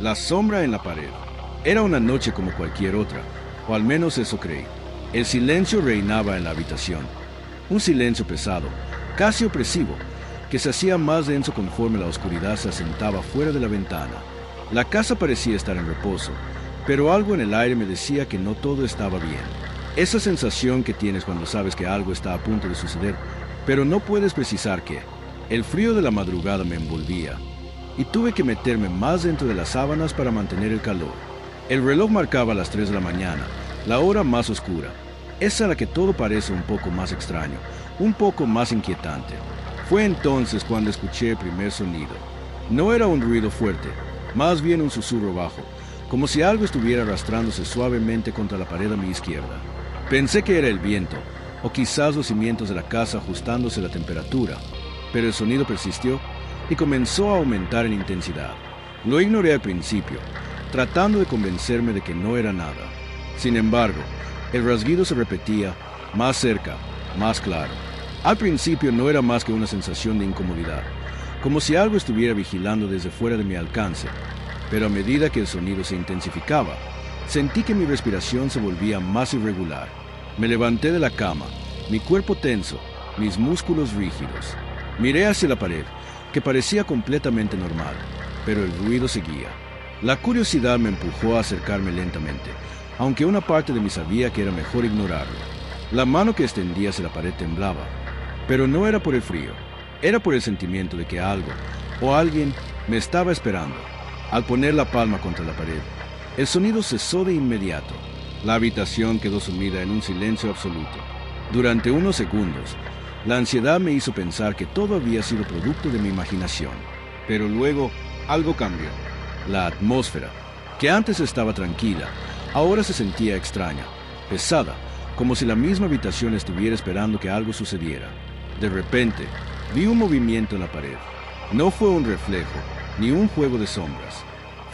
La sombra en la pared. Era una noche como cualquier otra, o al menos eso creí. El silencio reinaba en la habitación. Un silencio pesado, casi opresivo, que se hacía más denso conforme la oscuridad se asentaba fuera de la ventana. La casa parecía estar en reposo, pero algo en el aire me decía que no todo estaba bien. Esa sensación que tienes cuando sabes que algo está a punto de suceder, pero no puedes precisar qué. El frío de la madrugada me envolvía, y tuve que meterme más dentro de las sábanas para mantener el calor. El reloj marcaba las 3 de la mañana, la hora más oscura. Es a la que todo parece un poco más extraño, un poco más inquietante. Fue entonces cuando escuché el primer sonido. No era un ruido fuerte, más bien un susurro bajo, como si algo estuviera arrastrándose suavemente contra la pared a mi izquierda. Pensé que era el viento, o quizás los cimientos de la casa ajustándose a la temperatura, pero el sonido persistió y comenzó a aumentar en intensidad. Lo ignoré al principio, tratando de convencerme de que no era nada. Sin embargo, el rasguido se repetía, más cerca, más claro. Al principio no era más que una sensación de incomodidad, como si algo estuviera vigilando desde fuera de mi alcance, pero a medida que el sonido se intensificaba, sentí que mi respiración se volvía más irregular. Me levanté de la cama, mi cuerpo tenso, mis músculos rígidos. Miré hacia la pared, que parecía completamente normal, pero el ruido seguía. La curiosidad me empujó a acercarme lentamente, aunque una parte de mí sabía que era mejor ignorarlo. La mano que extendía hacia la pared temblaba, pero no era por el frío, era por el sentimiento de que algo o alguien me estaba esperando. Al poner la palma contra la pared, el sonido cesó de inmediato. La habitación quedó sumida en un silencio absoluto. Durante unos segundos, la ansiedad me hizo pensar que todo había sido producto de mi imaginación. Pero luego, algo cambió. La atmósfera, que antes estaba tranquila, ahora se sentía extraña, pesada, como si la misma habitación estuviera esperando que algo sucediera. De repente, vi un movimiento en la pared. No fue un reflejo, ni un juego de sombras.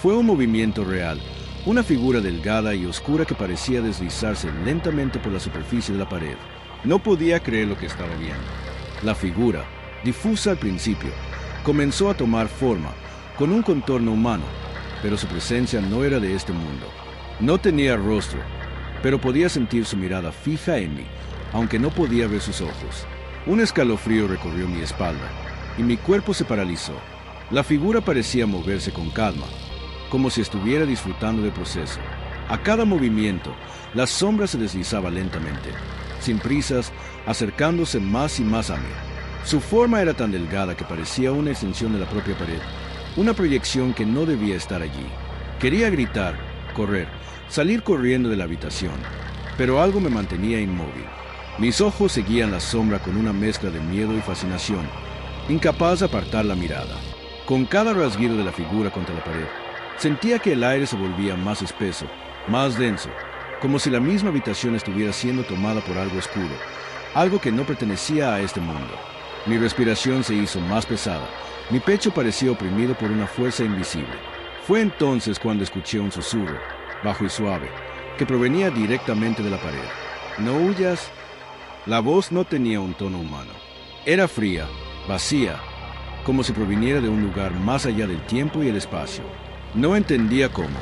Fue un movimiento real, una figura delgada y oscura que parecía deslizarse lentamente por la superficie de la pared. No podía creer lo que estaba viendo. La figura, difusa al principio, comenzó a tomar forma, con un contorno humano, pero su presencia no era de este mundo. No tenía rostro, pero podía sentir su mirada fija en mí, aunque no podía ver sus ojos. Un escalofrío recorrió mi espalda, y mi cuerpo se paralizó. La figura parecía moverse con calma, como si estuviera disfrutando del proceso. A cada movimiento, la sombra se deslizaba lentamente, sin prisas, acercándose más y más a mí. Su forma era tan delgada que parecía una extensión de la propia pared, una proyección que no debía estar allí. Quería gritar, correr, salir corriendo de la habitación, pero algo me mantenía inmóvil. Mis ojos seguían la sombra con una mezcla de miedo y fascinación, incapaz de apartar la mirada. Con cada rasguido de la figura contra la pared, sentía que el aire se volvía más espeso, más denso, como si la misma habitación estuviera siendo tomada por algo oscuro, algo que no pertenecía a este mundo. Mi respiración se hizo más pesada, mi pecho parecía oprimido por una fuerza invisible. Fue entonces cuando escuché un susurro, bajo y suave, que provenía directamente de la pared. «No huyas». La voz no tenía un tono humano. Era fría, vacía, como si proviniera de un lugar más allá del tiempo y el espacio. No entendía cómo,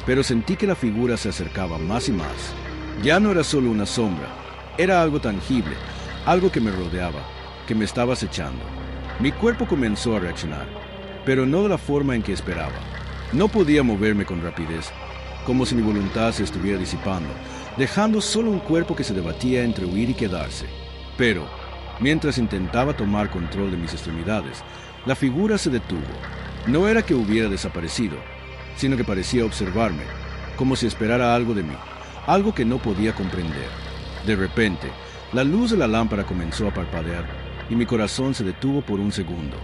pero sentí que la figura se acercaba más y más. Ya no era solo una sombra, era algo tangible, algo que me rodeaba, que me estaba acechando. Mi cuerpo comenzó a reaccionar, pero no de la forma en que esperaba. No podía moverme con rapidez, como si mi voluntad se estuviera disipando, dejando solo un cuerpo que se debatía entre huir y quedarse. Pero, mientras intentaba tomar control de mis extremidades, la figura se detuvo. No era que hubiera desaparecido, sino que parecía observarme, como si esperara algo de mí, algo que no podía comprender. De repente, la luz de la lámpara comenzó a parpadear y mi corazón se detuvo por un segundo.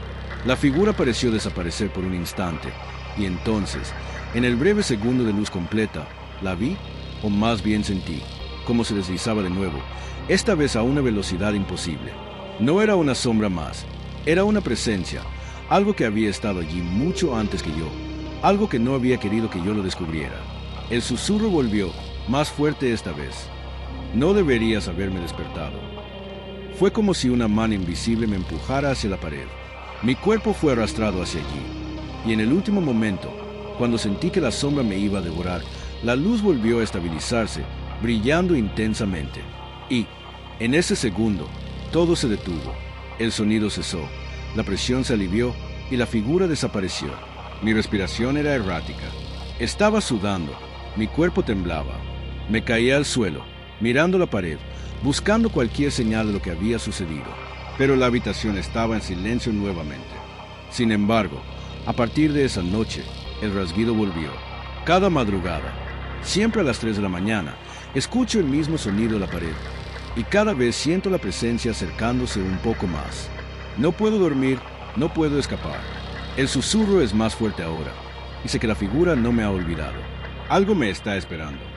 La figura pareció desaparecer por un instante, y entonces, en el breve segundo de luz completa, la vi, o más bien sentí, como se deslizaba de nuevo, esta vez a una velocidad imposible. No era una sombra más, era una presencia, algo que había estado allí mucho antes que yo, algo que no había querido que yo lo descubriera. El susurro volvió, más fuerte esta vez. No deberías haberme despertado. Fue como si una mano invisible me empujara hacia la pared. Mi cuerpo fue arrastrado hacia allí, y en el último momento, Cuando sentí que la sombra me iba a devorar, la luz volvió a estabilizarse, brillando intensamente. Y, en ese segundo, todo se detuvo. El sonido cesó, la presión se alivió y la figura desapareció. Mi respiración era errática. Estaba sudando, mi cuerpo temblaba. Me caía al suelo, mirando la pared, buscando cualquier señal de lo que había sucedido. Pero la habitación estaba en silencio nuevamente. Sin embargo, a partir de esa noche, el rasguido volvió. Cada madrugada, siempre a las 3 de la mañana, escucho el mismo sonido de la pared, y cada vez siento la presencia acercándose un poco más. No puedo dormir, no puedo escapar. El susurro es más fuerte ahora, y sé que la figura no me ha olvidado. Algo me está esperando.